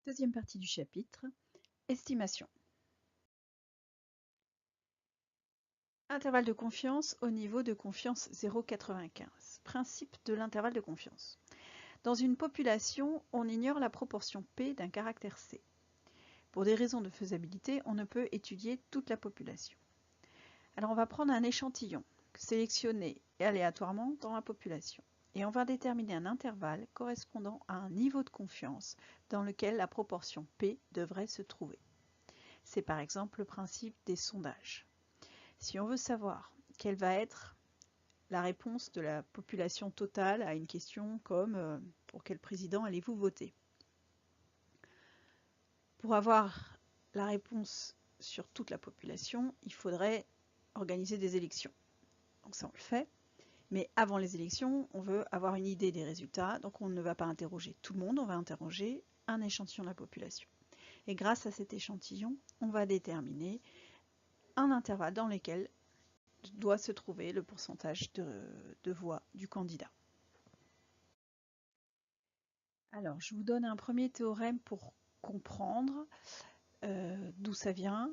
Deuxième partie du chapitre, estimation. Intervalle de confiance au niveau de confiance 0,95. Principe de l'intervalle de confiance. Dans une population, on ignore la proportion P d'un caractère C. Pour des raisons de faisabilité, on ne peut étudier toute la population. Alors on va prendre un échantillon, sélectionné aléatoirement dans la population, et on va déterminer un intervalle correspondant à un niveau de confiance dans lequel la proportion P devrait se trouver. C'est par exemple le principe des sondages. Si on veut savoir quelle va être la réponse de la population totale à une question comme pour quel président allez-vous voter? Pour avoir la réponse sur toute la population, il faudrait organiser des élections. Donc ça on le fait, mais avant les élections, on veut avoir une idée des résultats, donc on ne va pas interroger tout le monde, on va interroger un échantillon de la population. Et grâce à cet échantillon, on va déterminer un intervalle dans lequel doit se trouver le pourcentage de voix du candidat. Alors, je vous donne un premier théorème pour comprendre d'où ça vient,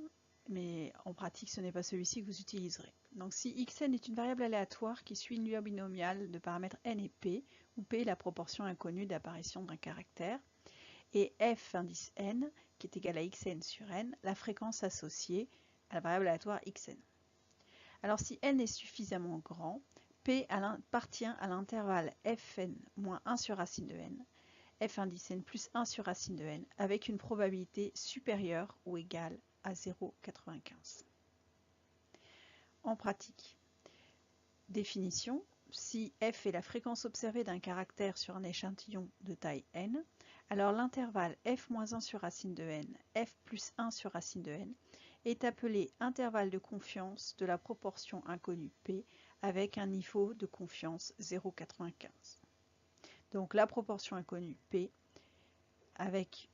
mais en pratique, ce n'est pas celui-ci que vous utiliserez. Donc, si xn est une variable aléatoire qui suit une loi binomiale de paramètres n et p, où p est la proportion inconnue d'apparition d'un caractère, et f indice n, qui est égal à xn sur n, la fréquence associée à la variable aléatoire xn. Alors si n est suffisamment grand, P appartient à l'intervalle fn moins 1 sur racine de n, f indice n plus 1 sur racine de n, avec une probabilité supérieure ou égale à 0,95. En pratique, définition, si f est la fréquence observée d'un caractère sur un échantillon de taille n, alors l'intervalle f moins 1 sur racine de n, f plus 1 sur racine de n, est appelé intervalle de confiance de la proportion inconnue P avec un niveau de confiance 0,95. Donc la proportion inconnue P avec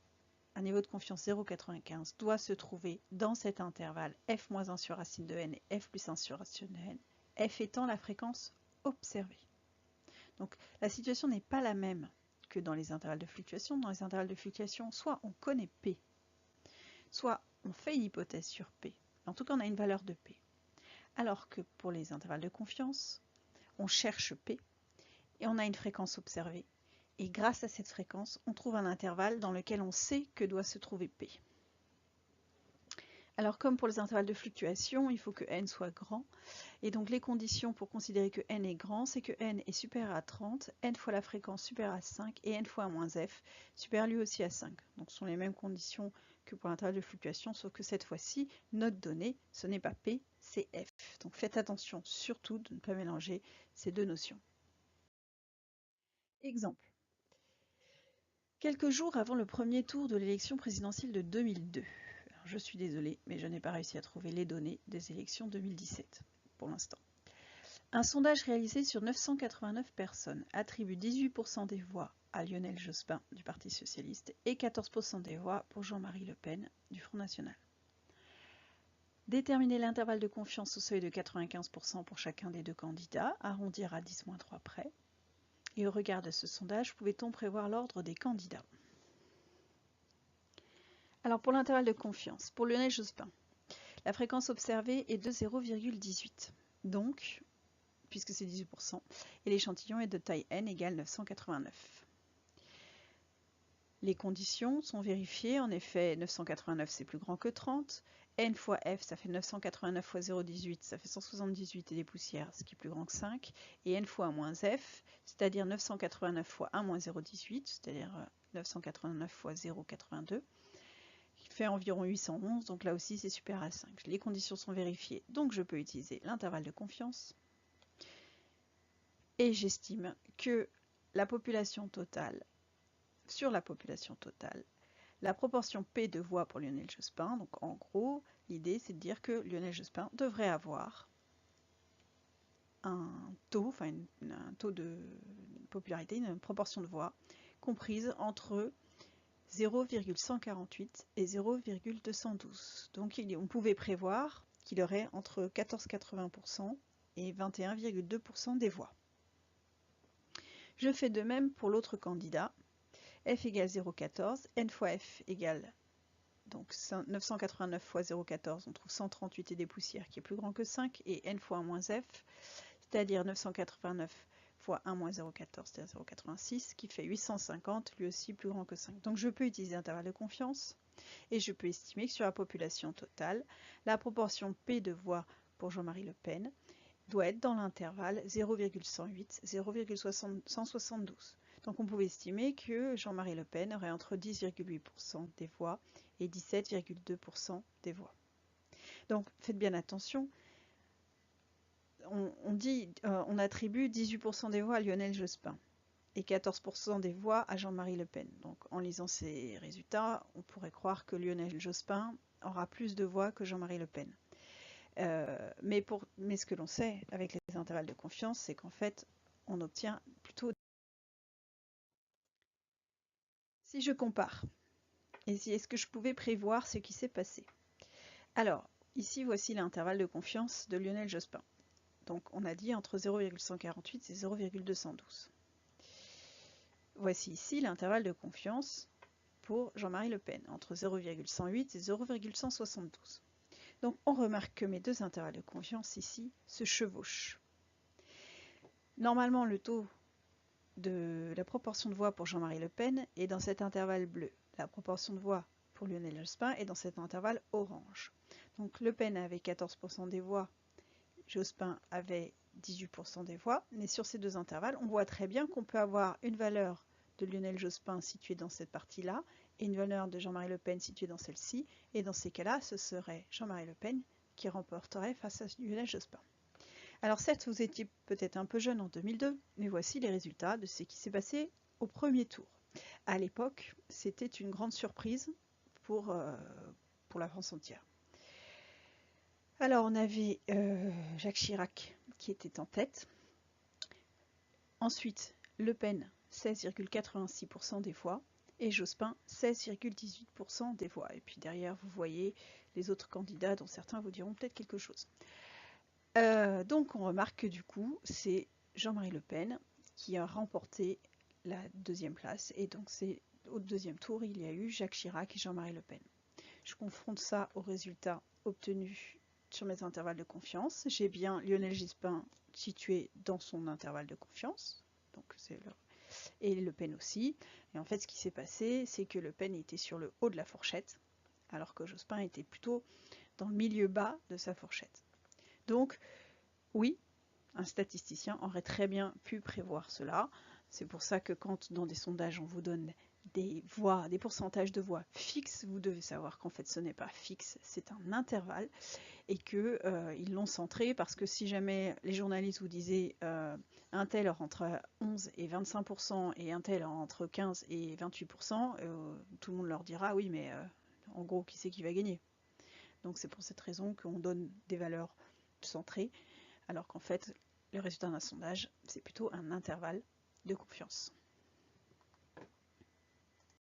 un niveau de confiance 0,95 doit se trouver dans cet intervalle f moins 1 sur racine de n et f plus 1 sur racine de n, f étant la fréquence observée. Donc la situation n'est pas la même que dans les intervalles de fluctuation. Dans les intervalles de fluctuation, soit on connaît P, soit on fait une hypothèse sur P. En tout cas, on a une valeur de P. Alors que pour les intervalles de confiance, on cherche P et on a une fréquence observée. Et grâce à cette fréquence, on trouve un intervalle dans lequel on sait que doit se trouver P. Alors comme pour les intervalles de fluctuation, il faut que n soit grand. Et donc les conditions pour considérer que n est grand, c'est que n est supérieur à 30, n fois la fréquence supérieure à 5 et n fois moins f supérieur lui aussi à 5. Donc ce sont les mêmes conditions que pour l'intervalle de fluctuation, sauf que cette fois-ci, notre donnée, ce n'est pas P, c'est F. Donc faites attention surtout de ne pas mélanger ces deux notions. Exemple. Quelques jours avant le premier tour de l'élection présidentielle de 2002. Alors, je suis désolée, mais je n'ai pas réussi à trouver les données des élections 2017 pour l'instant. Un sondage réalisé sur 989 personnes attribue 18% des voix à Lionel Jospin du Parti socialiste et 14% des voix pour Jean-Marie Le Pen du Front national. Déterminer l'intervalle de confiance au seuil de 95% pour chacun des deux candidats, arrondir à 10-3 près. Et au regard de ce sondage, pouvait-on prévoir l'ordre des candidats? Alors pour l'intervalle de confiance, pour Lionel Jospin, la fréquence observée est de 0,18. Donc, puisque c'est 18%, et l'échantillon est de taille n égale 989. Les conditions sont vérifiées, en effet 989 c'est plus grand que 30, n fois f ça fait 989 fois 0,18, ça fait 178 et des poussières, ce qui est plus grand que 5, et n fois moins f, c'est-à-dire 989 fois 1 moins 0,18, c'est-à-dire 989 fois 0,82, qui fait environ 811, donc là aussi c'est supérieur à 5. Les conditions sont vérifiées, donc je peux utiliser l'intervalle de confiance. Et j'estime que la population totale, sur la population totale, la proportion P de voix pour Lionel Jospin, donc en gros, l'idée c'est de dire que Lionel Jospin devrait avoir un taux, un taux de popularité, une proportion de voix comprise entre 0,148 et 0,212. Donc on pouvait prévoir qu'il aurait entre 14,80% et 21,2% des voix. Je fais de même pour l'autre candidat, f égale 0,14, n fois f égale donc 989 fois 0,14, on trouve 138 et des poussières qui est plus grand que 5, et n fois 1 moins f, c'est-à-dire 989 fois 1 moins 0,14, c'est-à-dire 0,86, qui fait 850, lui aussi plus grand que 5. Donc je peux utiliser l'intervalle de confiance, et je peux estimer que sur la population totale, la proportion P de voix pour Jean-Marie Le Pen doit être dans l'intervalle 0,108-0,172. Donc on pouvait estimer que Jean-Marie Le Pen aurait entre 10,8% des voix et 17,2% des voix. Donc faites bien attention, on attribue 18% des voix à Lionel Jospin et 14% des voix à Jean-Marie Le Pen. Donc en lisant ces résultats, on pourrait croire que Lionel Jospin aura plus de voix que Jean-Marie Le Pen. Mais ce que l'on sait avec les intervalles de confiance, c'est qu'en fait, on obtient plutôt... Si je compare, est-ce que je pouvais prévoir ce qui s'est passé? Alors, ici, voici l'intervalle de confiance de Lionel Jospin. Donc, on a dit entre 0,148 et 0,212. Voici ici l'intervalle de confiance pour Jean-Marie Le Pen, entre 0,108 et 0,172. Donc, on remarque que mes deux intervalles de confiance ici se chevauchent. Normalement, le taux de la proportion de voix pour Jean-Marie Le Pen est dans cet intervalle bleu. La proportion de voix pour Lionel Jospin est dans cet intervalle orange. Donc Le Pen avait 14% des voix, Jospin avait 18% des voix, mais sur ces deux intervalles, on voit très bien qu'on peut avoir une valeur de Lionel Jospin située dans cette partie-là et une valeur de Jean-Marie Le Pen située dans celle-ci, et dans ces cas-là, ce serait Jean-Marie Le Pen qui remporterait face à Lionel Jospin. Alors certes, vous étiez peut-être un peu jeune en 2002, mais voici les résultats de ce qui s'est passé au premier tour. À l'époque, c'était une grande surprise pour la France entière. Alors on avait Jacques Chirac qui était en tête. Ensuite, Le Pen, 16,86% des voix, et Jospin, 16,18% des voix. Et puis derrière, vous voyez les autres candidats dont certains vous diront peut-être quelque chose. Donc on remarque que du coup, c'est Jean-Marie Le Pen qui a remporté la deuxième place, et donc c'est au deuxième tour, il y a eu Jacques Chirac et Jean-Marie Le Pen. Je confronte ça aux résultats obtenus sur mes intervalles de confiance. J'ai bien Lionel Jospin situé dans son intervalle de confiance, donc et Le Pen aussi. Et en fait, ce qui s'est passé, c'est que Le Pen était sur le haut de la fourchette, alors que Jospin était plutôt dans le milieu bas de sa fourchette. Donc, oui, un statisticien aurait très bien pu prévoir cela. C'est pour ça que quand dans des sondages on vous donne des voix, des pourcentages de voix fixes, vous devez savoir qu'en fait ce n'est pas fixe, c'est un intervalle, et qu'ils l'ont centré parce que si jamais les journalistes vous disaient un tel entre 11 et 25% et un tel entre 15 et 28%, tout le monde leur dira oui, mais en gros, qui c'est qui va gagner? Donc c'est pour cette raison qu'on donne des valeurs centrées, alors qu'en fait, le résultat d'un sondage, c'est plutôt un intervalle de confiance.